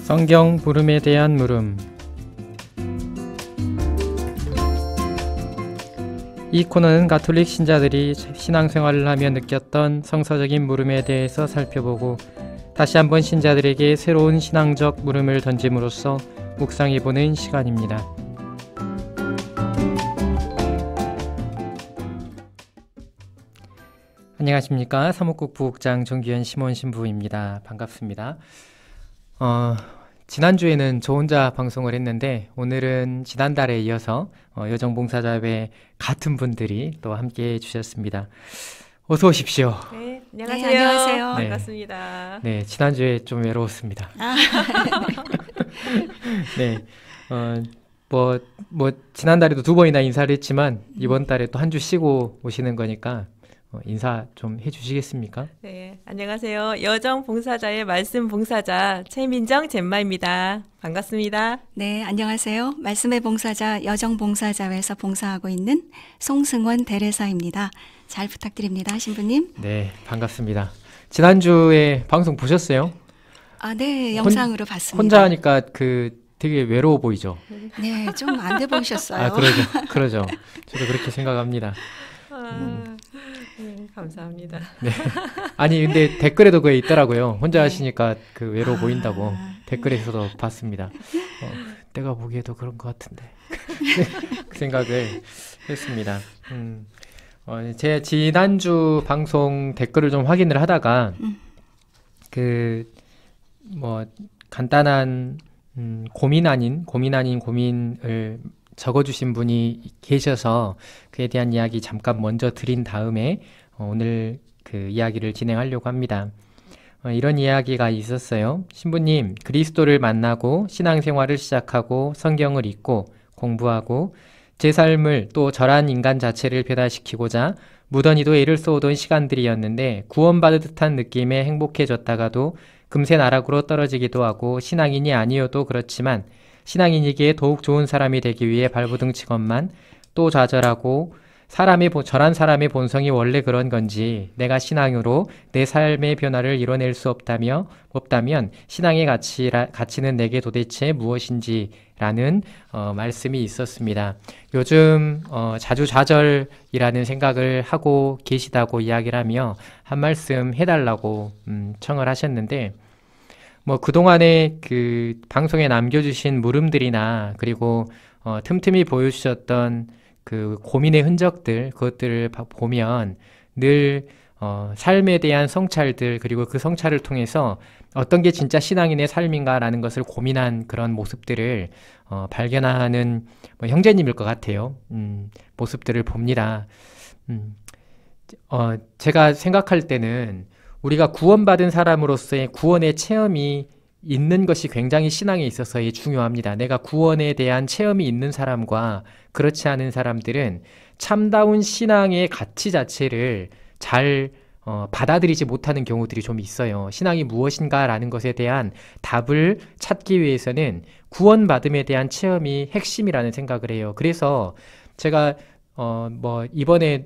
성경 물음에 대한 물음. 이 코너는 가톨릭 신자들이 신앙생활을 하며 느꼈던 성서적인 물음에 대해서 살펴보고 다시 한번 신자들에게 새로운 신앙적 물음을 던짐으로써 묵상해보는 시간입니다. 안녕하십니까. 사목국 부국장 정규현 심원 신부입니다. 반갑습니다. 지난주에는 저 혼자 방송을 했는데 오늘은 지난달에 이어서 여정봉사자회 같은 분들이 또 함께 해주셨습니다. 어서 오십시오. 네, 안녕하세요. 네, 안녕하세요. 네. 반갑습니다. 네, 지난주에 좀 외로웠습니다. 네, 지난달에도 2번이나 인사를 했지만 이번 달에 또 한 주 쉬고 오시는 거니까 인사 좀 해주시겠습니까? 네, 안녕하세요. 여정 봉사자의 말씀 봉사자 최민정 젬마입니다. 반갑습니다. 네, 안녕하세요. 말씀의 봉사자 여정봉사자회에서 봉사하고 있는 송승원 대례사입니다. 잘 부탁드립니다, 신부님. 네, 반갑습니다. 지난주에 방송 보셨어요? 네, 영상으로 봤습니다. 혼자 하니까 되게 외로워 보이죠? 네, 좀 안 돼 보이셨어요. 그러죠. 저도 그렇게 생각합니다. 네, 감사합니다. 네. 아니, 근데 댓글에도 그게 있더라고요. 혼자 하시니까 외로워 보인다고 댓글에서도 봤습니다. 내가 보기에도 그런 것 같은데. 그 생각을 했습니다. 제 지난주 방송 댓글을 좀 확인을 하다가 간단한 고민 아닌 고민을 적어주신 분이 계셔서 그에 대한 이야기 잠깐 먼저 드린 다음에 오늘 그 이야기를 진행하려고 합니다. 이런 이야기가 있었어요. 신부님, 그리스도를 만나고 신앙생활을 시작하고 성경을 읽고 공부하고 제 삶을 또 저란 인간 자체를 변화시키고자 무던히도 애를 쏘던 시간들이었는데 구원받을 듯한 느낌에 행복해졌다가도 금세 나락으로 떨어지기도 하고 신앙인이 아니어도 그렇지만 신앙인이기에 더욱 좋은 사람이 되기 위해 발버둥치건만 또 좌절하고 저란 사람의 본성이 원래 그런 건지 내가 신앙으로 내 삶의 변화를 이뤄낼 수 없다면 신앙의 가치는 내게 도대체 무엇인지라는 말씀이 있었습니다. 요즘 자주 좌절이라는 생각을 하고 계시다고 이야기를 하며 한 말씀 해달라고 청을 하셨는데 그동안에 그 방송에 남겨주신 물음들이나 그리고 틈틈이 보여주셨던 그 고민의 흔적들, 그것들을 보면 늘 삶에 대한 성찰들, 그리고 그 성찰을 통해서 어떤 게 진짜 신앙인의 삶인가라는 것을 고민한 그런 모습들을 발견하는 형제님일 것 같아요. 모습들을 봅니다. 제가 생각할 때는 우리가 구원받은 사람으로서의 구원의 체험이 있는 것이 굉장히 신앙에 있어서 중요합니다. 내가 구원에 대한 체험이 있는 사람과 그렇지 않은 사람들은 참다운 신앙의 가치 자체를 잘 받아들이지 못하는 경우들이 좀 있어요. 신앙이 무엇인가라는 것에 대한 답을 찾기 위해서는 구원받음에 대한 체험이 핵심이라는 생각을 해요. 그래서 제가 이번에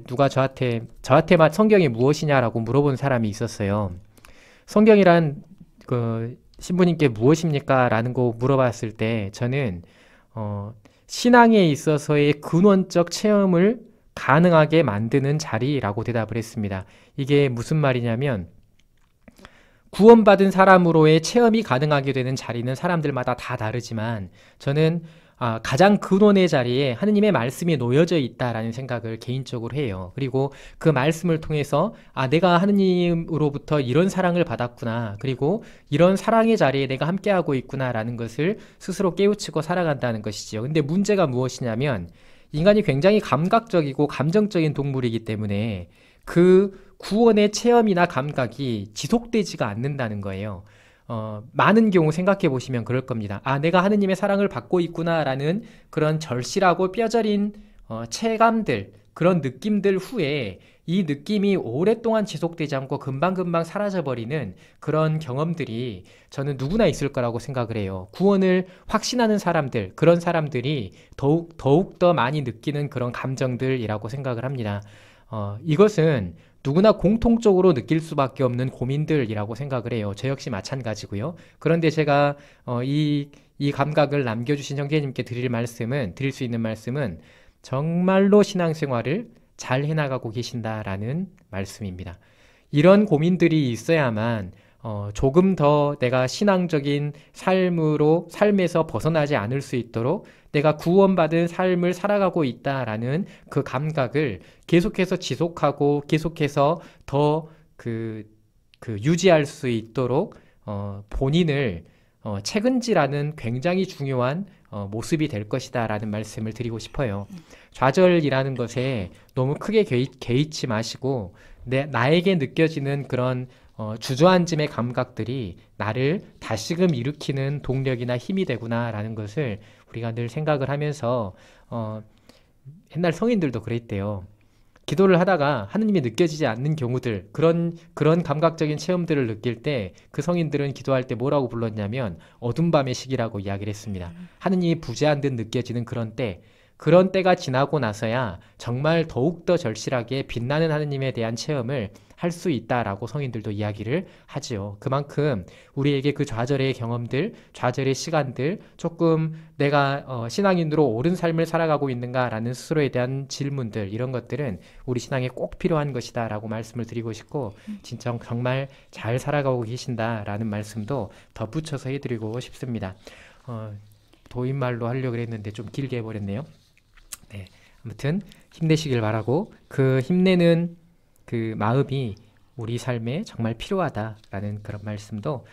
누가 저한테만 성경이 무엇이냐라고 물어본 사람이 있었어요. 성경이란 신부님께 무엇입니까? 라는 거 물어봤을 때 저는 신앙에 있어서의 근원적 체험을 가능하게 만드는 자리라고 대답을 했습니다. 이게 무슨 말이냐면 구원받은 사람으로의 체험이 가능하게 되는 자리는 사람들마다 다 다르지만 저는 가장 근원의 자리에 하느님의 말씀이 놓여져 있다라는 생각을 개인적으로 해요. 그리고 그 말씀을 통해서 내가 하느님으로부터 이런 사랑을 받았구나, 그리고 이런 사랑의 자리에 내가 함께하고 있구나라는 것을 스스로 깨우치고 살아간다는 것이죠. 근데 문제가 무엇이냐면 인간이 굉장히 감각적이고 감정적인 동물이기 때문에 그 구원의 체험이나 감각이 지속되지가 않는다는 거예요. 많은 경우 생각해 보시면 그럴 겁니다. 내가 하느님의 사랑을 받고 있구나라는 그런 절실하고 뼈저린 체감들, 그런 느낌들 후에 이 느낌이 오랫동안 지속되지 않고 금방금방 사라져버리는 그런 경험들이 저는 누구나 있을 거라고 생각을 해요. 구원을 확신하는 사람들, 그런 사람들이 더욱 더 많이 느끼는 그런 감정들이라고 생각을 합니다. 이것은 누구나 공통적으로 느낄 수밖에 없는 고민들이라고 생각을 해요. 저 역시 마찬가지고요. 그런데 제가 이 감각을 남겨주신 형제님께 드릴 수 있는 말씀은 정말로 신앙생활을 잘 해나가고 계신다라는 말씀입니다. 이런 고민들이 있어야만 조금 더 내가 신앙적인 삶에서 벗어나지 않을 수 있도록 내가 구원받은 삶을 살아가고 있다라는 그 감각을 계속해서 지속하고 계속해서 더 유지할 수 있도록 본인을 책은지라는 굉장히 중요한 모습이 될 것이다라는 말씀을 드리고 싶어요. 좌절이라는 것에 너무 크게 개의치 마시고 나에게 느껴지는 그런 주저앉음의 감각들이 나를 다시금 일으키는 동력이나 힘이 되구나라는 것을 우리가 늘 생각을 하면서 옛날 성인들도 그랬대요. 기도를 하다가 하느님이 느껴지지 않는 경우들, 그런 감각적인 체험들을 느낄 때 그 성인들은 기도할 때 뭐라고 불렀냐면 어둠 밤의 시기라고 이야기를 했습니다. 하느님이 부재한 듯 느껴지는 그런 때가 지나고 나서야 정말 더욱더 절실하게 빛나는 하느님에 대한 체험을 할 수 있다라고 성인들도 이야기를 하지요. 그만큼 우리에게 그 좌절의 경험들, 좌절의 시간들, 조금 내가 신앙인으로 옳은 삶을 살아가고 있는가라는 스스로에 대한 질문들, 이런 것들은 우리 신앙에 꼭 필요한 것이다라고 말씀을 드리고 싶고, 진짜 정말 잘 살아가고 계신다라는 말씀도 덧붙여서 해드리고 싶습니다. 도입말로 하려고 했는데 좀 길게 해버렸네요. 네, 아무튼 힘내시길 바라고, 그 힘내는 그 마음이 우리 삶에 정말 필요하다라는 그런 말씀도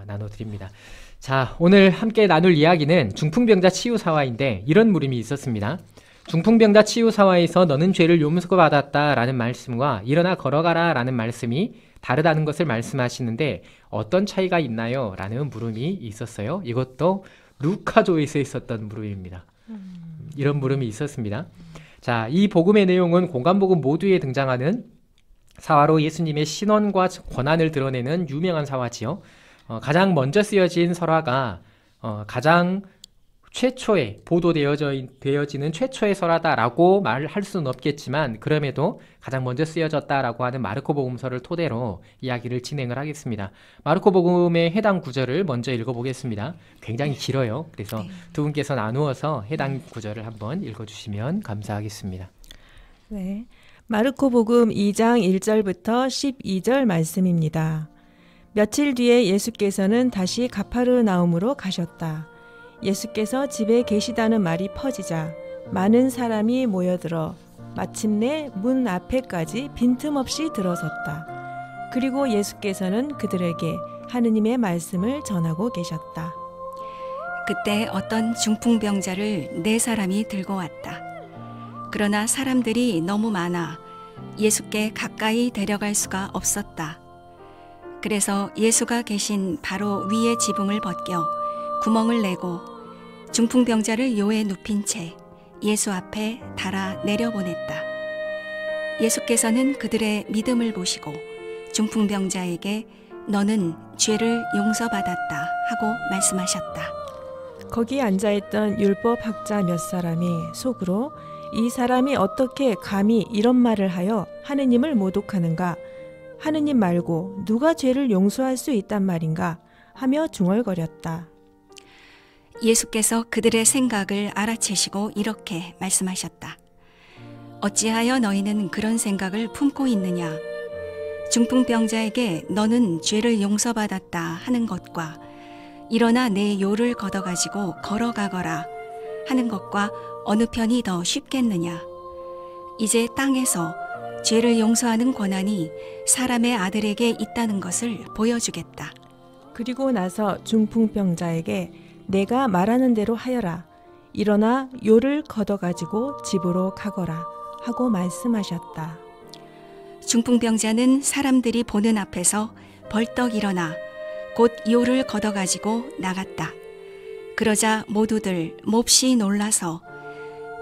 나눠드립니다. 자, 오늘 함께 나눌 이야기는 중풍병자 치유사화인데 이런 물음이 있었습니다. 중풍병자 치유사화에서 너는 죄를 용서받았다라는 말씀과 일어나 걸어가라 라는 말씀이 다르다는 것을 말씀하시는데 어떤 차이가 있나요? 라는 물음이 있었어요. 이것도 루카조에서 있었던 물음입니다. 이런 물음이 있었습니다. 자, 이 복음의 내용은 공간복음 모두에 등장하는 사화로 예수님의 신원과 권한을 드러내는 유명한 사화지요. 가장 먼저 쓰여진 설화가 가장 최초에 보도되어지는 최초의 설화다라고 말할 수는 없겠지만, 그럼에도 가장 먼저 쓰여졌다라고 하는 마르코 복음서를 토대로 이야기를 진행을 하겠습니다. 마르코 복음의 해당 구절을 먼저 읽어보겠습니다. 굉장히 길어요. 그래서 두 분께서 나누어서 해당 구절을 한번 읽어주시면 감사하겠습니다. 네, 마르코복음 2장 1절부터 12절 말씀입니다. 며칠 뒤에 예수께서는 다시 가파르나움으로 가셨다. 예수께서 집에 계시다는 말이 퍼지자 많은 사람이 모여들어 마침내 문 앞에까지 빈틈없이 들어섰다. 그리고 예수께서는 그들에게 하느님의 말씀을 전하고 계셨다. 그때 어떤 중풍병자를 4사람이 들고 왔다. 그러나 사람들이 너무 많아 예수께 가까이 데려갈 수가 없었다. 그래서 예수가 계신 바로 위에 지붕을 벗겨 구멍을 내고 중풍병자를 요에 눕힌 채 예수 앞에 달아 내려보냈다. 예수께서는 그들의 믿음을 보시고 중풍병자에게 너는 죄를 용서받았다 하고 말씀하셨다. 거기 앉아있던 율법학자 몇 사람이 속으로 이 사람이 어떻게 감히 이런 말을 하여 하느님을 모독하는가? 하느님 말고 누가 죄를 용서할 수 있단 말인가? 하며 중얼거렸다. 예수께서 그들의 생각을 알아채시고 이렇게 말씀하셨다. 어찌하여 너희는 그런 생각을 품고 있느냐? 중풍병자에게 너는 죄를 용서받았다 하는 것과 일어나 내 요를 걷어가지고 걸어가거라 하는 것과 어느 편이 더 쉽겠느냐? 이제 땅에서 죄를 용서하는 권한이 사람의 아들에게 있다는 것을 보여주겠다. 그리고 나서 중풍병자에게 내가 말하는 대로 하여라. 일어나 요를 걷어가지고 집으로 가거라 하고 말씀하셨다. 중풍병자는 사람들이 보는 앞에서 벌떡 일어나 곧 요를 걷어가지고 나갔다. 그러자 모두들 몹시 놀라서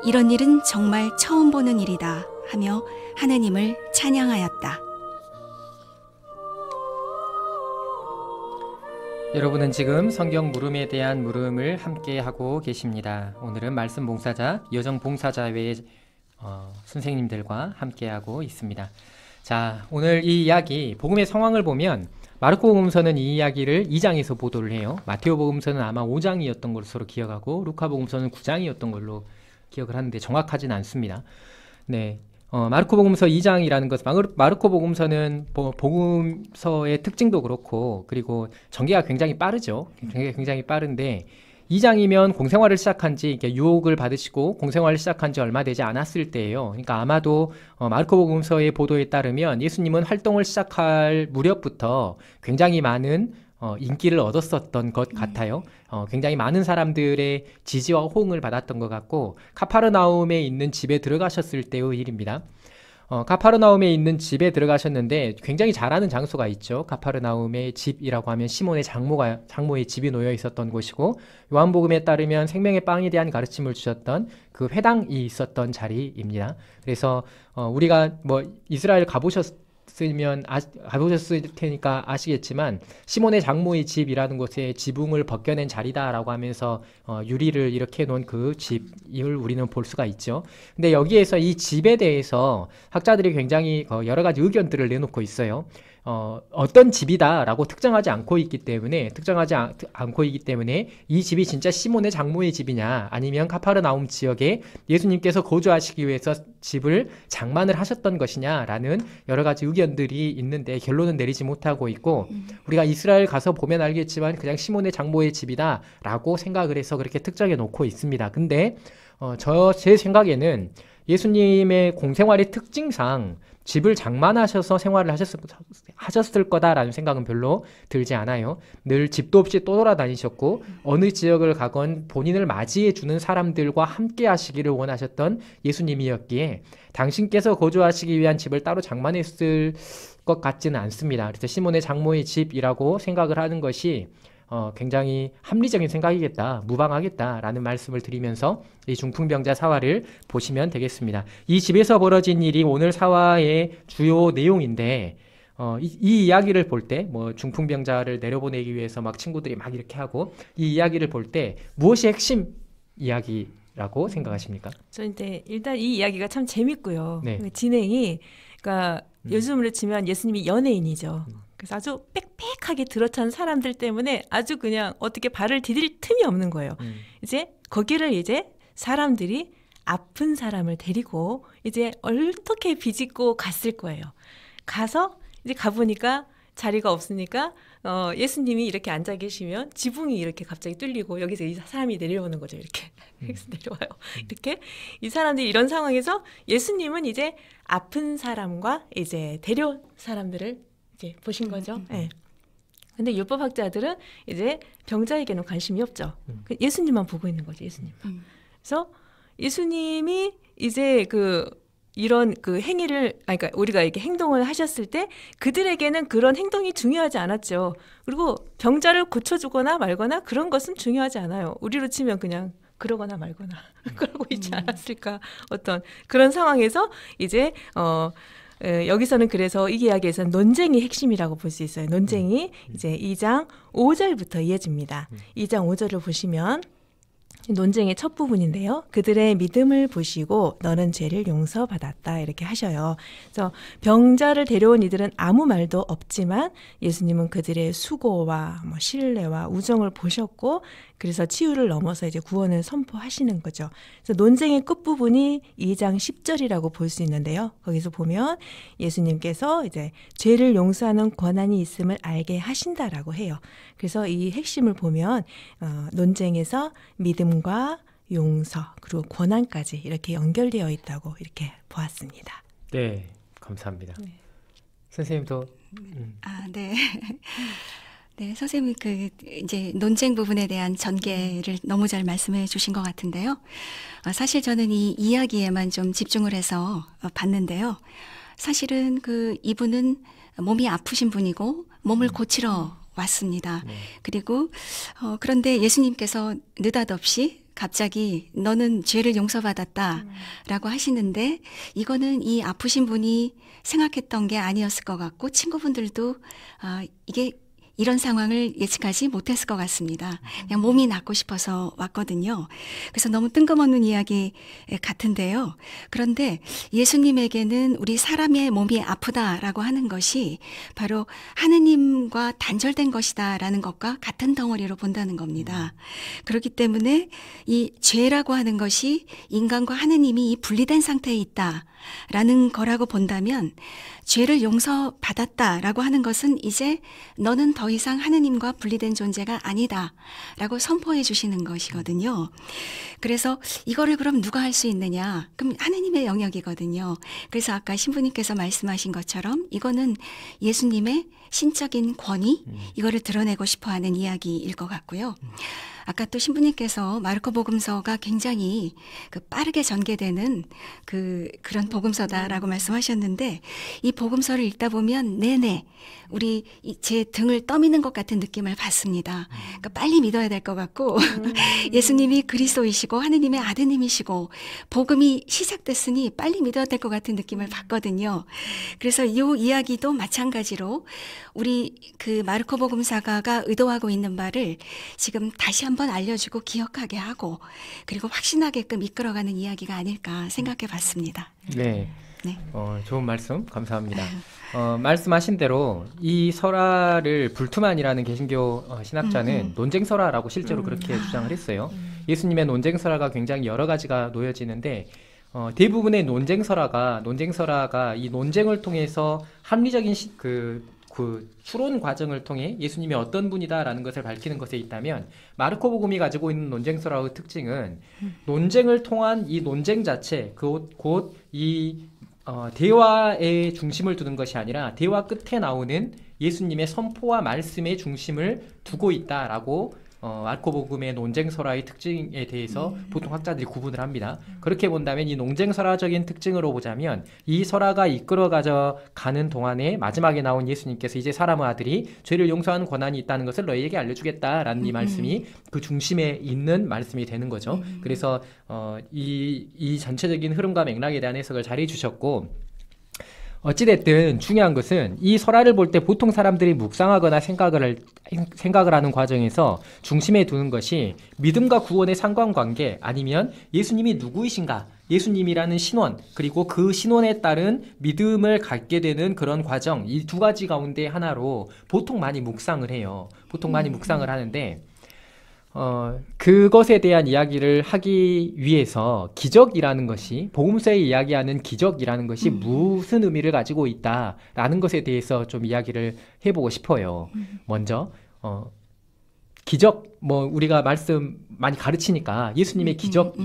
이런 일은 정말 처음 보는 일이다 하며 하느님을 찬양하였다. 여러분은 지금 성경 물음에 대한 물음을 함께 하고 계십니다. 오늘은 말씀 봉사자, 여정 봉사자회의 선생님들과 함께하고 있습니다. 자, 오늘 이 이야기, 복음의 상황을 보면 마르코 복음서는 이 이야기를 2장에서 보도를 해요. 마테오 복음서는 아마 5장이었던 것으로 기억하고 루카 복음서는 9장이었던 걸로 기억을 하는데 정확하진 않습니다. 네. 마르코 복음서 2장이라는 것, 마르코 복음서는 복음서의 특징도 그렇고, 그리고 전개가 굉장히 빠르죠. 전개가 굉장히 빠른데, 2장이면 공생활을 시작한 지, 유혹을 받으시고 공생활을 시작한 지 얼마 되지 않았을 때예요. 그러니까 아마도 마르코 복음서의 보도에 따르면 예수님은 활동을 시작할 무렵부터 굉장히 많은 인기를 얻었었던 것 같아요. 굉장히 많은 사람들의 지지와 호응을 받았던 것 같고, 카파르나움에 있는 집에 들어가셨을 때의 일입니다. 카파르나움에 있는 집에 들어가셨는데 굉장히 잘 아는 장소가 있죠. 카파르나움의 집이라고 하면 시몬의 장모의 집이 놓여 있었던 곳이고, 요한복음에 따르면 생명의 빵에 대한 가르침을 주셨던 그 회당이 있었던 자리입니다. 그래서 우리가 뭐 이스라엘 가보셨을 테니까 아시겠지만, 시몬의 장모의 집이라는 곳에 지붕을 벗겨낸 자리다라고 하면서 유리를 이렇게 놓은 그 집을 우리는 볼 수가 있죠. 근데 여기에서 이 집에 대해서 학자들이 굉장히 여러 가지 의견들을 내놓고 있어요. 어떤 집이다라고 특정하지 않고 있기 때문에 이 집이 진짜 시몬의 장모의 집이냐, 아니면 카파르나움 지역에 예수님께서 거주하시기 위해서 집을 장만을 하셨던 것이냐라는 여러 가지 의견들이 있는데 결론은 내리지 못하고 있고, 우리가 이스라엘 가서 보면 알겠지만 그냥 시몬의 장모의 집이다라고 생각을 해서 그렇게 특정해 놓고 있습니다. 근데 제 생각에는 예수님의 공생활의 특징상 집을 장만하셔서 생활을 하셨을 거다라는 생각은 별로 들지 않아요. 늘 집도 없이 떠돌아다니셨고, 어느 지역을 가건 본인을 맞이해 주는 사람들과 함께 하시기를 원하셨던 예수님이었기에 당신께서 거주하시기 위한 집을 따로 장만했을 것 같지는 않습니다. 그래서 시몬의 장모의 집이라고 생각을 하는 것이 굉장히 합리적인 생각이겠다, 무방하겠다라는 말씀을 드리면서 이 중풍병자 사화를 보시면 되겠습니다. 이 집에서 벌어진 일이 오늘 사화의 주요 내용인데, 이 이야기를 볼 때, 뭐 중풍병자를 내려보내기 위해서 막 친구들이 막 이렇게 하고, 이 이야기를 볼 때 무엇이 핵심 이야기라고 생각하십니까? 저는 일단 이 이야기가 참 재밌고요. 네. 진행이, 그러니까 요즘으로 치면 예수님이 연예인이죠. 그래서 아주 빽빽하게 들어찬 사람들 때문에 아주 그냥 어떻게 발을 디딜 틈이 없는 거예요. 이제 거기를 사람들이 아픈 사람을 데리고 이제 어떻게 비집고 갔을 거예요. 가서 이제 가보니까 자리가 없으니까 예수님이 이렇게 앉아 계시면 지붕이 이렇게 갑자기 뚫리고 여기서 이 사람이 내려오는 거죠. 이렇게 내려와요. 이렇게 이 사람들이 이런 상황에서 예수님은 이제 아픈 사람과 이제 데려온 사람들을 이제 보신 거죠. 네. 근데 율법학자들은 이제 병자에게는 관심이 없죠. 예수님만 보고 있는 거죠. 예수님만. 그래서 예수님이 이제 이런 행위를, 그러니까 우리가 이렇게 행동을 하셨을 때 그들에게는 그런 행동이 중요하지 않았죠. 그리고 병자를 고쳐주거나 말거나 그런 것은 중요하지 않아요. 우리로 치면 그냥 그러거나 말거나 그러고 있지 않았을까. 어떤 그런 상황에서 이제 여기서는 그래서 이 이야기에서는 논쟁이 핵심이라고 볼 수 있어요. 논쟁이 이제 2장 5절부터 이어집니다. 2장 5절을 보시면 논쟁의 첫 부분인데요. 그들의 믿음을 보시고 너는 죄를 용서받았다 이렇게 하셔요. 그래서 병자를 데려온 이들은 아무 말도 없지만 예수님은 그들의 수고와 신뢰와 우정을 보셨고, 그래서 치유를 넘어서 이제 구원을 선포하시는 거죠. 그래서 논쟁의 끝부분이 2장 10절이라고 볼 수 있는데요. 거기서 보면 예수님께서 이제 죄를 용서하는 권한이 있음을 알게 하신다라고 해요. 그래서 이 핵심을 보면 논쟁에서 믿음과 용서 그리고 권한까지 이렇게 연결되어 있다고 이렇게 보았습니다. 네, 감사합니다. 네. 선생님도 네. 네, 선생님이 이제 논쟁 부분에 대한 전개를 너무 잘 말씀해 주신 것 같은데요. 사실 저는 이 이야기에만 좀 집중을 해서 봤는데요. 사실은 이분은 몸이 아프신 분이고 몸을 고치러 왔습니다. 그리고 그런데 예수님께서 느닷없이 갑자기 너는 죄를 용서받았다라고 하시는데, 이거는 이 아프신 분이 생각했던 게 아니었을 것 같고, 친구분들도 이게 이런 상황을 예측하지 못했을 것 같습니다. 그냥 몸이 낫고 싶어서 왔거든요. 그래서 너무 뜬금없는 이야기 같은데요. 그런데 예수님에게는 우리 사람의 몸이 아프다라고 하는 것이 바로 하느님과 단절된 것이다라는 것과 같은 덩어리로 본다는 겁니다. 그렇기 때문에 이 죄라고 하는 것이 인간과 하느님이 이 분리된 상태에 있다라는 거라고 본다면 죄를 용서받았다라고 하는 것은 이제 너는 더 이상 하느님과 분리된 존재가 아니다라고 선포해 주시는 것이거든요. 그래서 이거를 그럼 누가 할 수 있느냐? 그럼 하느님의 영역이거든요. 그래서 아까 신부님께서 말씀하신 것처럼 이거는 예수님의 신적인 권위, 이거를 드러내고 싶어하는 이야기일 것 같고요. 아까 또 신부님께서 마르코 복음서가 굉장히 빠르게 전개되는 그런 복음서다라고 말씀하셨는데 이 복음서를 읽다 보면 내내 우리 제 등을 떠미는 것 같은 느낌을 받습니다. 그러니까 빨리 믿어야 될 것 같고 예수님이 그리스도이시고 하느님의 아드님이시고 복음이 시작됐으니 빨리 믿어야 될 것 같은 느낌을 받거든요. 그래서 이 이야기도 마찬가지로 우리 마르코 복음사가가 의도하고 있는 바를 지금 다시 한번 알려주고 기억하게 하고 그리고 확신하게끔 이끌어가는 이야기가 아닐까 생각해 봤습니다. 네. 네. 좋은 말씀 감사합니다. 말씀하신 대로 이 설화를 불투만이라는 개신교 신학자는 논쟁설화라고 실제로 그렇게 주장을 했어요. 예수님의 논쟁설화가 굉장히 여러 가지가 놓여지는데 대부분의 논쟁설화가 이 논쟁을 통해서 합리적인 그 추론 과정을 통해 예수님이 어떤 분이다라는 것을 밝히는 것에 있다면 마르코 복음이 가지고 있는 논쟁설화의 특징은 논쟁을 통한 이 논쟁 자체 곧 이 대화의 중심을 두는 것이 아니라 대화 끝에 나오는 예수님의 선포와 말씀의 중심을 두고 있다라고 마르코 복음의 논쟁설화의 특징에 대해서 보통 학자들이 구분을 합니다. 그렇게 본다면 이 논쟁설화적인 특징으로 보자면 이 설화가 이끌어가져 가는 동안에 마지막에 나온 예수님께서 이제 사람의 아들이 죄를 용서하는 권한이 있다는 것을 너희에게 알려주겠다라는 이 말씀이 그 중심에 있는 말씀이 되는 거죠. 그래서 이 전체적인 흐름과 맥락에 대한 해석을 잘 해주셨고 어찌됐든 중요한 것은 이 설화를 볼 때 보통 사람들이 묵상하거나 생각을 하는 과정에서 중심에 두는 것이 믿음과 구원의 상관관계 아니면 예수님이 누구이신가, 예수님이라는 신원, 그리고 그 신원에 따른 믿음을 갖게 되는 그런 과정, 이 두 가지 가운데 하나로 보통 많이 묵상을 해요. 보통 많이 묵상을 하는데 그것에 대한 이야기를 하기 위해서 기적이라는 것이 복음서에 이야기하는 기적이라는 것이 무슨 의미를 가지고 있다라는 것에 대해서 좀 이야기를 해보고 싶어요. 먼저 기적 우리가 말씀 많이 가르치니까 예수님의 기적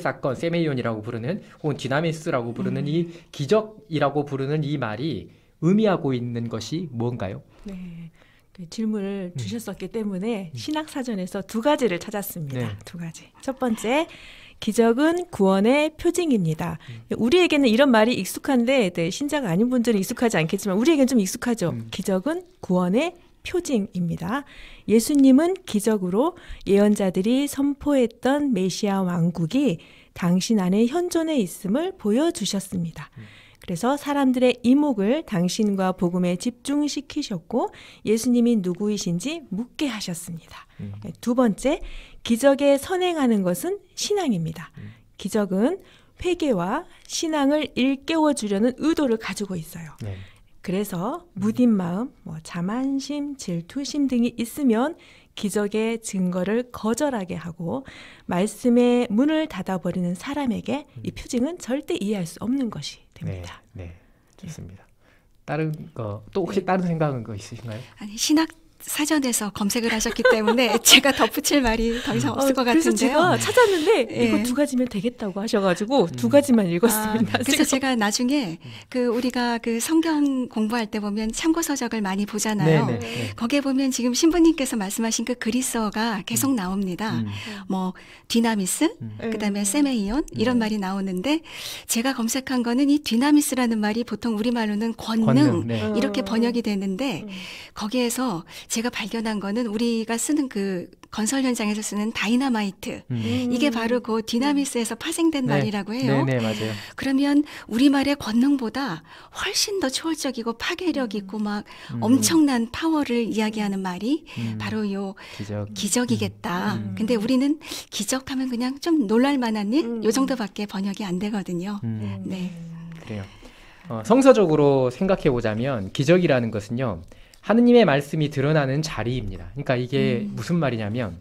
사건 세메이온이라고 부르는 혹은 디나미스라고 부르는 이 기적이라고 부르는 이 말이 의미하고 있는 것이 뭔가요? 네. 질문을 주셨었기 때문에 신학사전에서 두 가지를 찾았습니다. 네. 두 가지. 첫 번째, 기적은 구원의 표징입니다. 우리에게는 이런 말이 익숙한데 신자가 아닌 분들은 익숙하지 않겠지만 우리에게는 좀 익숙하죠. 기적은 구원의 표징입니다. 예수님은 기적으로 예언자들이 선포했던 메시아 왕국이 당신 안에 현존해 있음을 보여주셨습니다. 그래서 사람들의 이목을 당신과 복음에 집중시키셨고 예수님이 누구이신지 묻게 하셨습니다. 두 번째, 기적에 선행하는 것은 신앙입니다. 기적은 회개와 신앙을 일깨워 주려는 의도를 가지고 있어요. 네. 그래서 무딘 마음, 자만심, 질투심 등이 있으면 기적의 증거를 거절하게 하고 말씀의 문을 닫아버리는 사람에게 이 표징은 절대 이해할 수 없는 것이 됩니다. 네, 좋습니다. 다른 거 또 혹시 다른 생각은 있으신가요? 아니, 신학 사전에서 검색을 하셨기 때문에 제가 덧붙일 말이 더 이상 없을 것 같은데요. 그래서 제가 찾았는데 이거 두 가지면 되겠다고 하셔가지고 두 가지만 읽었습니다. 그래서 제가 나중에 우리가 성경 공부할 때 보면 참고서적을 많이 보잖아요. 네네. 거기에 보면 지금 신부님께서 말씀하신 그 그리스어가 계속 나옵니다. 디나미스, 그다음에 세메이온 이런 말이 나오는데 제가 검색한 거는 이 디나미스라는 말이 보통 우리말로는 권능 네. 이렇게 번역이 되는데 거기에서 제가 발견한 거는 우리가 쓰는 그 건설 현장에서 쓰는 다이너마이트. 이게 바로 그 디나미스에서 파생된 네. 말이라고 해요. 네, 맞아요. 그러면 우리말의 권능보다 훨씬 더 초월적이고 파괴력 있고 막 엄청난 파워를 이야기하는 말이 바로 요 기적이겠다. 근데 우리는 기적하면 그냥 좀 놀랄만한 일? 요 정도밖에 번역이 안 되거든요. 네. 그래요. 성서적으로 생각해 보자면 기적이라는 것은요, 하느님의 말씀이 드러나는 자리입니다. 그러니까 이게 무슨 말이냐면,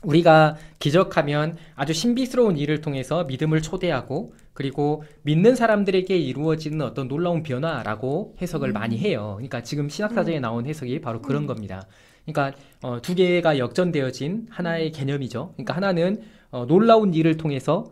우리가 기적하면 아주 신비스러운 일을 통해서 믿음을 초대하고, 그리고 믿는 사람들에게 이루어지는 어떤 놀라운 변화라고 해석을 많이 해요. 그러니까 지금 신학사전에 나온 해석이 바로 그런 겁니다. 그러니까 두 개가 역전되어진 하나의 개념이죠. 그러니까 하나는 놀라운 일을 통해서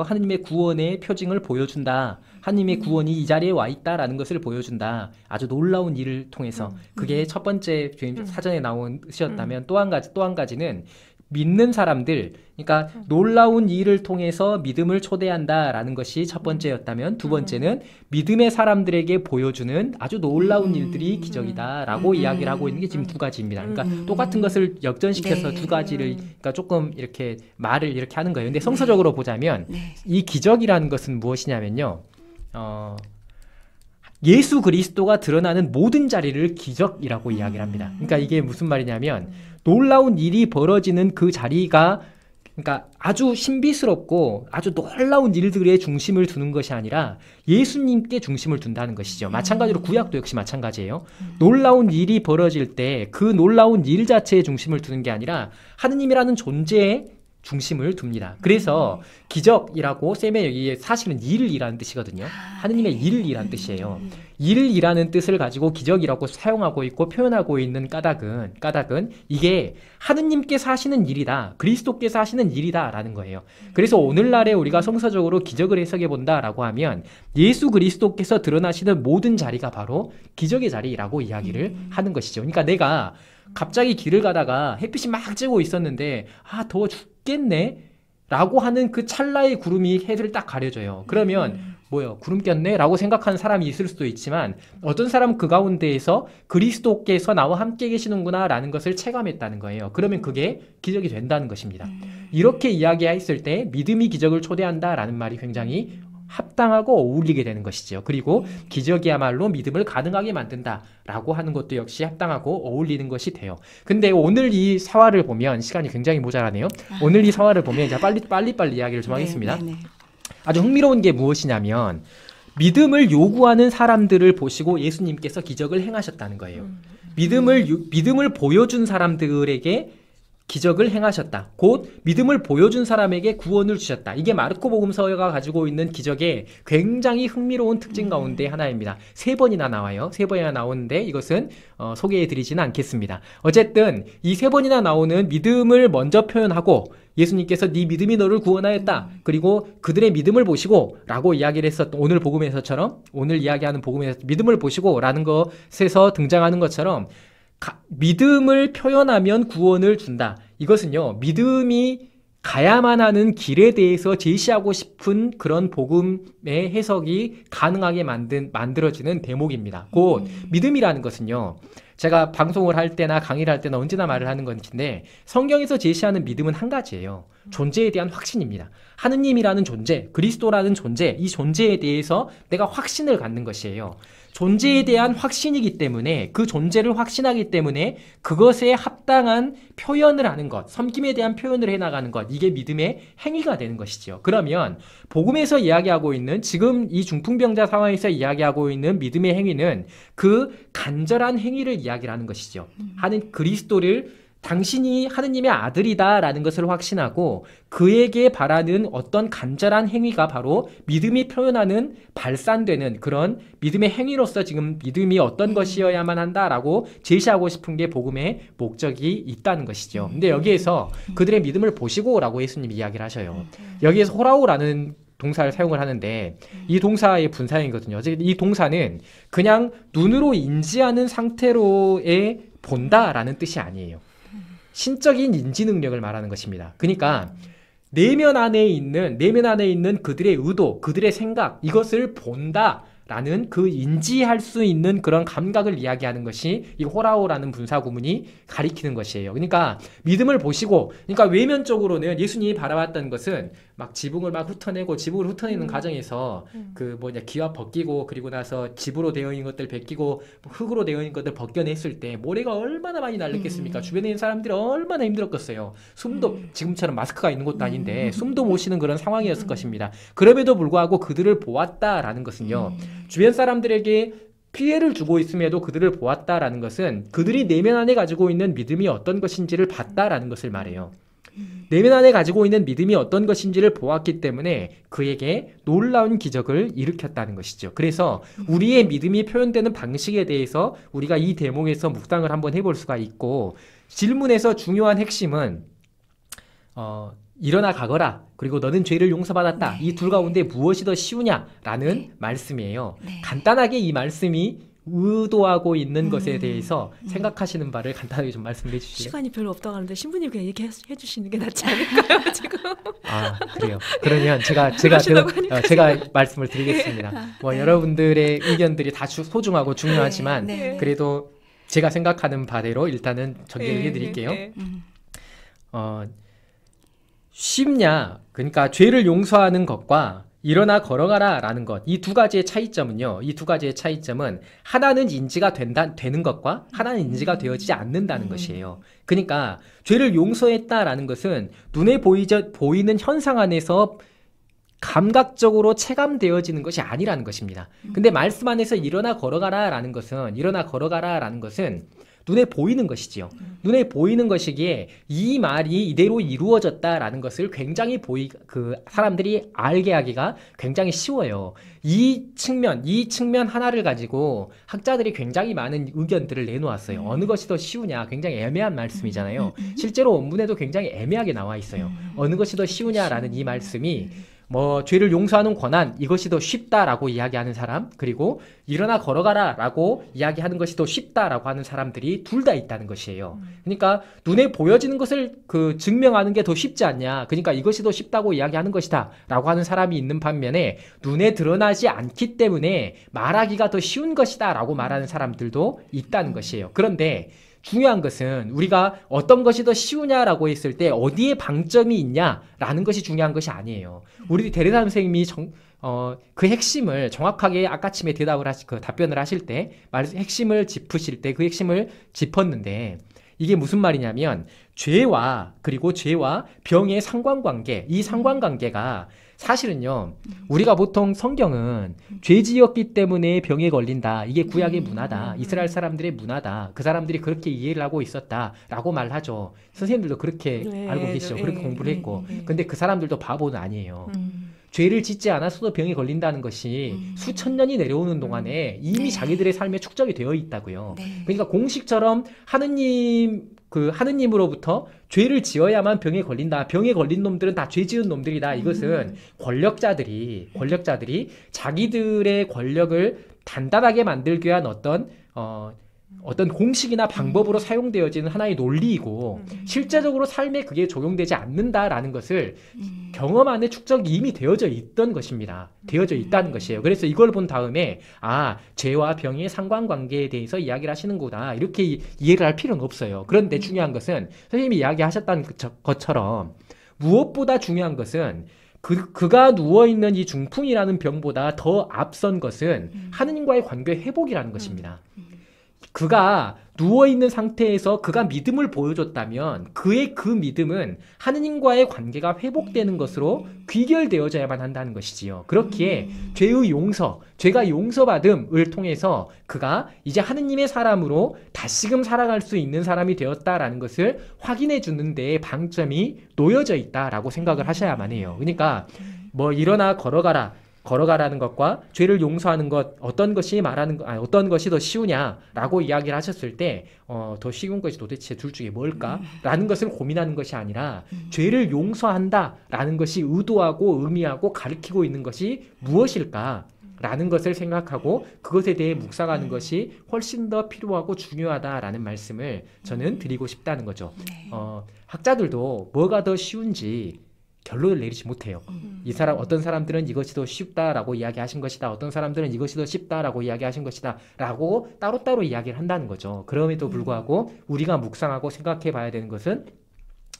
하느님의 구원의 표징을 보여준다. 하느님의 구원이 이 자리에 와 있다라는 것을 보여준다. 아주 놀라운 일을 통해서. 그게 첫 번째 사전에 나오셨다면, 또 한 가지는 믿는 사람들, 그러니까 놀라운 일을 통해서 믿음을 초대한다라는 것이 첫 번째였다면, 두 번째는 믿음의 사람들에게 보여주는 아주 놀라운 일들이 기적이다라고 이야기를 하고 있는 게 지금 두 가지입니다. 그러니까 똑같은 것을 역전시켜서 네. 두 가지를, 그러니까 조금 이렇게 말을 이렇게 하는 거예요. 근데 성서적으로 보자면 이 기적이라는 것은 무엇이냐면요, 예수 그리스도가 드러나는 모든 자리를 기적이라고 이야기를 합니다. 그러니까 이게 무슨 말이냐면, 놀라운 일이 벌어지는 그 자리가, 그러니까 아주 신비스럽고 아주 놀라운 일들의 중심을 두는 것이 아니라 예수님께 중심을 둔다는 것이죠. 마찬가지로 구약도 역시 마찬가지예요. 놀라운 일이 벌어질 때 그 놀라운 일 자체에 중심을 두는 게 아니라 하느님이라는 존재에 중심을 둡니다. 그래서 기적이라고 쌤의 여기에 사실은 일이라는 뜻이거든요. 하느님의 일이라는 뜻이에요. 일이라는 뜻을 가지고 기적이라고 사용하고 있고 표현하고 있는 까닭은 이게 하느님께서 하시는 일이다, 그리스도께서 하시는 일이다라는 거예요. 그래서 오늘날에 우리가 성서적으로 기적을 해석해 본다라고 하면 예수 그리스도께서 드러나시는 모든 자리가 바로 기적의 자리라고 이야기를 하는 것이죠. 그러니까 내가 갑자기 길을 가다가 햇빛이 막 쬐고 있었는데 더워 죽겠네 라고 하는 그 찰나의 구름이 해를 딱 가려줘요. 그러면 뭐요? 구름 꼈네? 라고 생각하는 사람이 있을 수도 있지만, 어떤 사람은 그 가운데에서 그리스도께서 나와 함께 계시는구나 라는 것을 체감했다는 거예요. 그러면 그게 기적이 된다는 것입니다. 이렇게 이야기했을 때 믿음이 기적을 초대한다 라는 말이 굉장히 합당하고 어울리게 되는 것이죠. 그리고 기적이야말로 믿음을 가능하게 만든다 라고 하는 것도 역시 합당하고 어울리는 것이 돼요. 근데 오늘 이 사화를 보면, 시간이 굉장히 모자라네요. 오늘 이 사화를 보면 이제 빨리 이야기를 좀 하겠습니다. 아주 흥미로운 게 무엇이냐면, 믿음을 요구하는 사람들을 보시고 예수님께서 기적을 행하셨다는 거예요. 믿음을 보여준 사람들에게 기적을 행하셨다. 곧 믿음을 보여준 사람에게 구원을 주셨다. 이게 마르코 복음서가 가지고 있는 기적의 굉장히 흥미로운 특징 가운데 하나입니다. 3번이나 나와요. 3번이나 나오는데 이것은 소개해드리지는 않겠습니다. 어쨌든 이 3번이나 나오는 믿음을 먼저 표현하고, 예수님께서 네 믿음이 너를 구원하였다. 그리고 그들의 믿음을 보시고 라고 이야기를 했었던, 오늘 복음에서처럼, 오늘 이야기하는 복음에서 믿음을 보시고 라는 것에서 등장하는 것처럼 믿음을 표현하면 구원을 준다. 이것은요, 믿음이 가야만 하는 길에 대해서 제시하고 싶은 그런 복음의 해석이 가능하게 만들어지는 대목입니다. 곧 믿음이라는 것은요, 제가 방송을 할 때나 강의를 할 때나 언제나 말을 하는 것인데, 성경에서 제시하는 믿음은 한 가지예요. 존재에 대한 확신입니다. 하느님이라는 존재, 그리스도라는 존재, 이 존재에 대해서 내가 확신을 갖는 것이에요. 존재에 대한 확신이기 때문에, 그 존재를 확신하기 때문에 그것에 합당한 표현을 하는 것, 섬김에 대한 표현을 해나가는 것, 이게 믿음의 행위가 되는 것이죠. 그러면 복음에서 이야기하고 있는, 지금 이 중풍병자 상황에서 이야기하고 있는 믿음의 행위는 그 간절한 행위를 이야기를 하는 것이죠. 하는 그리스도를, 당신이 하느님의 아들이다라는 것을 확신하고 그에게 바라는 어떤 간절한 행위가 바로 믿음이 표현하는, 발산되는 그런 믿음의 행위로서 지금 믿음이 어떤 것이어야만 한다라고 제시하고 싶은 게 복음의 목적이 있다는 것이죠. 근데 여기에서 그들의 믿음을 보시고라고 예수님이 이야기를 하셔요. 여기에서 호라오라는 동사를 사용을 하는데, 이 동사의 분사형이거든요. 이 동사는 그냥 눈으로 인지하는 상태로의 본다라는 뜻이 아니에요. 신적인 인지 능력을 말하는 것입니다. 그러니까 내면 안에 있는 그들의 의도, 그들의 생각, 이것을 본다 라는 그 인지할 수 있는 그런 감각을 이야기하는 것이 이 호라오라는 분사 구문이 가리키는 것이에요. 그러니까 믿음을 보시고, 그러니까 외면적으로는 예수님이 바라봤던 것은 막 지붕을 막 훑어내고, 지붕을 훑어내는 과정에서 그 기와 벗기고, 그리고 나서 집으로 되어 있는 것들 벗기고 흙으로 되어 있는 것들 벗겨냈을 때 모래가 얼마나 많이 날렸겠습니까? 주변에 있는 사람들이 얼마나 힘들었겠어요. 숨도, 지금처럼 마스크가 있는 것도 아닌데 숨도 못 쉬는 그런 상황이었을 것입니다. 그럼에도 불구하고 그들을 보았다라는 것은요, 주변 사람들에게 피해를 주고 있음에도 그들을 보았다라는 것은 그들이 내면 안에 가지고 있는 믿음이 어떤 것인지를 봤다라는 것을 말해요. 내면 안에 가지고 있는 믿음이 어떤 것인지를 보았기 때문에 그에게 놀라운 기적을 일으켰다는 것이죠. 그래서 우리의 믿음이 표현되는 방식에 대해서 우리가 이 대목에서 묵상을 한번 해볼 수가 있고, 질문에서 중요한 핵심은 일어나 가거라, 그리고 너는 죄를 용서받았다. 네. 이 둘 가운데 무엇이 더 쉬우냐라는 네. 말씀이에요. 네. 간단하게 이 말씀이 의도하고 있는 것에 대해서 생각하시는 바를 간단하게 좀 말씀해 주시죠. 시간이 별로 없다고 하는데 신부님 그냥 얘기해 주시는 게 낫지 않을까요? 지금. 아, 그래요. 그러면 제가 그러시다고 하니까 제가 말씀을 드리겠습니다. 네. 여러분들의 의견들이 다 소중하고 중요하지만 네. 네. 그래도 제가 생각하는 바대로 일단은 전개를 해드릴게요. 쉽냐? 그러니까 죄를 용서하는 것과 일어나 걸어가라 라는 것, 이 두 가지의 차이점은요, 이 두 가지의 차이점은 하나는 인지가 되는 것과 하나는 인지가 되어지지 않는다는 것이에요. 그러니까 죄를 용서했다라는 것은 눈에 보이는 현상 안에서 감각적으로 체감되어지는 것이 아니라는 것입니다. 근데 말씀 안에서 일어나 걸어가라 라는 것은 눈에 보이는 것이지요. 눈에 보이는 것이기에 이 말이 이대로 이루어졌다라는 것을 굉장히 사람들이 알게 하기가 굉장히 쉬워요. 이 측면 하나를 가지고 학자들이 굉장히 많은 의견들을 내놓았어요. 어느 것이 더 쉬우냐, 굉장히 애매한 말씀이잖아요. 실제로 원문에도 굉장히 애매하게 나와 있어요. 어느 것이 더 쉬우냐라는 이 말씀이 죄를 용서하는 권한, 이것이 더 쉽다라고 이야기하는 사람, 그리고 일어나 걸어가라 라고 이야기하는 것이 더 쉽다라고 하는 사람들이 둘 다 있다는 것이에요. 그러니까 눈에 보여지는 것을 증명하는 게 더 쉽지 않냐, 그러니까 이것이 더 쉽다고 이야기하는 것이다 라고 하는 사람이 있는 반면에 눈에 드러나지 않기 때문에 말하기가 더 쉬운 것이다 라고 말하는 사람들도 있다는 것이에요. 그런데 중요한 것은 우리가 어떤 것이 더 쉬우냐라고 했을 때 어디에 방점이 있냐라는 것이 중요한 것이 아니에요. 우리 대리사 선생님이 그 핵심을 정확하게 아까침에 답변을 하실 때 핵심을 짚으실 때 그 핵심을 짚었는데, 이게 무슨 말이냐면 죄와 병의 상관관계, 이 상관관계가 사실은요, 우리가 보통 성경은 죄 지었기 때문에 병에 걸린다, 이게 구약의 문화다, 이스라엘 사람들의 문화다, 그 사람들이 그렇게 이해를 하고 있었다라고 말하죠. 선생님들도 그렇게 알고 계시죠. 그렇게 공부를 했고. 근데 그 사람들도 바보는 아니에요. 죄를 짓지 않았어도 병에 걸린다는 것이 수천 년이 내려오는 동안에 이미 자기들의 삶에 축적이 되어 있다고요. 그러니까 공식처럼 하느님으로부터 죄를 지어야만 병에 걸린다, 병에 걸린 놈들은 다 죄 지은 놈들이다, 이것은 권력자들이 자기들의 권력을 단단하게 만들기 위한 어떤 공식이나 방법으로 사용되어지는 하나의 논리이고, 실제적으로 삶에 그게 적용되지 않는다라는 것을 경험 안에 축적이 이미 되어져 있던 것입니다. 되어져 있다는 것이에요. 그래서 이걸 본 다음에 죄와 병의 상관관계에 대해서 이야기를 하시는구나, 이렇게 이해를 할 필요는 없어요. 그런데 중요한 것은 선생님이 이야기하셨던 것처럼 무엇보다 중요한 것은 그가 누워있는 이 중풍이라는 병보다 더 앞선 것은 하느님과의 관계 회복이라는 것입니다. 그가 누워있는 상태에서 그가 믿음을 보여줬다면 그의 그 믿음은 하느님과의 관계가 회복되는 것으로 귀결되어져야만 한다는 것이지요. 그렇기에 죄가 용서받음을 통해서 그가 이제 하느님의 사람으로 다시금 살아갈 수 있는 사람이 되었다라는 것을 확인해 주는 데에 방점이 놓여져 있다라고 생각을 하셔야만 해요. 그러니까 일어나 걸어가라는 것과 죄를 용서하는 것, 어떤 것이 더 쉬우냐라고 이야기를 하셨을 때 더 쉬운 것이 도대체 둘 중에 뭘까라는 것을 고민하는 것이 아니라 죄를 용서한다라는 것이 의도하고 의미하고 가리키고 있는 것이 무엇일까라는 것을 생각하고 그것에 대해 묵상하는 것이 훨씬 더 필요하고 중요하다라는 말씀을 저는 드리고 싶다는 거죠. 학자들도 뭐가 더 쉬운지 결론을 내리지 못해요. 이 사람 어떤 사람들은 이것이 더 쉽다라고 이야기하신 것이다. 어떤 사람들은 이것이 더 쉽다라고 이야기하신 것이다라고 따로따로 이야기를 한다는 거죠. 그럼에도 불구하고 우리가 묵상하고 생각해 봐야 되는 것은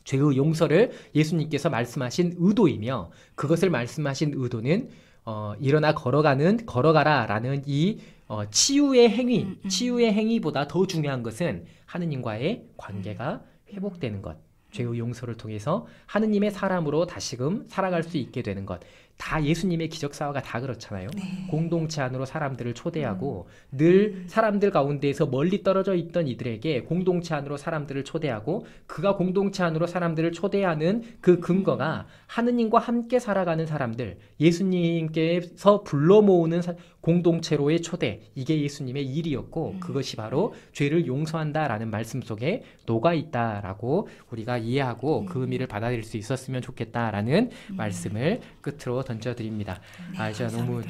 죄의 용서를 예수님께서 말씀하신 의도이며 그것을 말씀하신 의도는 일어나 걸어가라라는 이 치유의 행위보다 더 중요한 것은 하느님과의 관계가 회복되는 것. 죄의 용서를 통해서 하느님의 사람으로 다시금 살아갈 수 있게 되는 것. 다 예수님의 기적사화가 다 그렇잖아요. 네. 공동체 안으로 사람들을 초대하고 늘 사람들 가운데에서 멀리 떨어져 있던 이들에게 공동체 안으로 사람들을 초대하고 그가 공동체 안으로 사람들을 초대하는 그 근거가 하느님과 함께 살아가는 사람들, 예수님께서 불러 모으는 공동체로의 초대, 이게 예수님의 일이었고 그것이 바로 죄를 용서한다라는 말씀 속에 녹아 있다라고 우리가 이해하고 그 의미를 받아들일 수 있었으면 좋겠다라는 말씀을 끝으로 던져드립니다. 제가 너무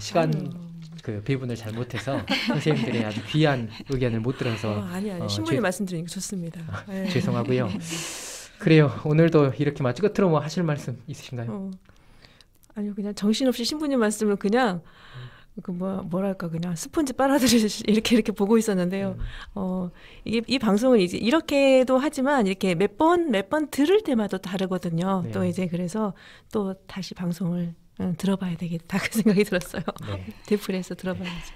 시간 배분을 잘못해서 선생님들의 아주 귀한 의견을 못 들어서 아니 신부님 말씀드리니까 좋습니다. 죄송하고요. 그래요. 오늘도 이렇게 마치 끝으로 뭐 하실 말씀 있으신가요? 아니요, 그냥 정신없이 신부님 말씀을 그냥 뭐랄까 그냥 스펀지 빨아들이듯이 이렇게 보고 있었는데요. 이게 이 방송을 이제 이렇게도 하지만 이렇게 몇 번 들을 때마다 다르거든요. 네. 또 이제 그래서 또 다시 방송을 들어봐야 되겠다 그 생각이 들었어요. 네. 되풀이해서 들어봐야지.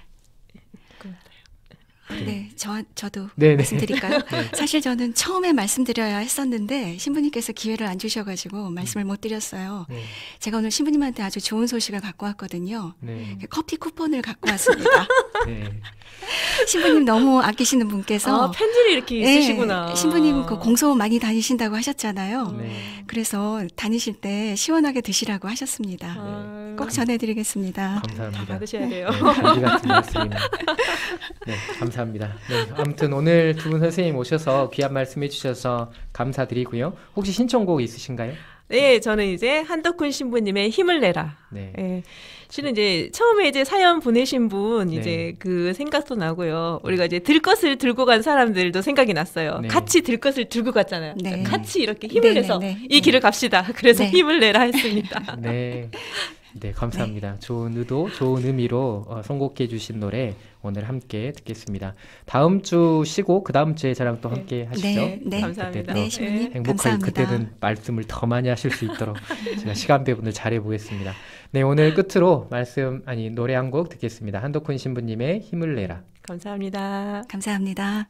네, 저도 네네. 말씀드릴까요? 네. 사실 저는 처음에 말씀드려야 했었는데 신부님께서 기회를 안 주셔가지고 말씀을 못 드렸어요. 네. 제가 오늘 신부님한테 아주 좋은 소식을 갖고 왔거든요. 네. 커피 쿠폰을 갖고 왔습니다. 네. 신부님 너무 아끼시는 분께서 팬들이 이렇게 있으시구나. 신부님 그 공소 많이 다니신다고 하셨잖아요. 네. 그래서 다니실 때 시원하게 드시라고 하셨습니다. 꼭 전해드리겠습니다. 감사합니다. 다 받으셔야 돼요. 네, 간지 같은 말씀입니다. 네, 감사합니다. 네, 아무튼 오늘 두 분 선생님 오셔서 귀한 말씀해 주셔서 감사드리고요. 혹시 신청곡 있으신가요? 네, 저는 이제 한덕훈 신부님의 힘을 내라. 네. 네. 실은 이제 처음에 이제 사연 보내신 분 네. 이제 그 생각도 나고요. 우리가 이제 들 것을 들고 간 사람들도 생각이 났어요. 네. 같이 들 것을 들고 갔잖아요. 네. 같이 이렇게 힘을 네, 내서 네, 네. 이 길을 갑시다. 그래서 네. 힘을 내라 했습니다. 네. 네, 감사합니다. 좋은 의도, 좋은 의미로 선곡해 주신 노래 오늘 함께 듣겠습니다. 다음 주 쉬고 그 다음 주에 저랑 또 함께 하시죠. 네, 네. 감사합니다. 그때 또 네, 신부님 행복하게 감사합니다. 그때는 말씀을 더 많이 하실 수 있도록 제가 시간 배분을 잘해 보겠습니다. 네, 오늘 끝으로 노래 한 곡 듣겠습니다. 한덕훈 신부님의 힘을 내라. 감사합니다. 감사합니다.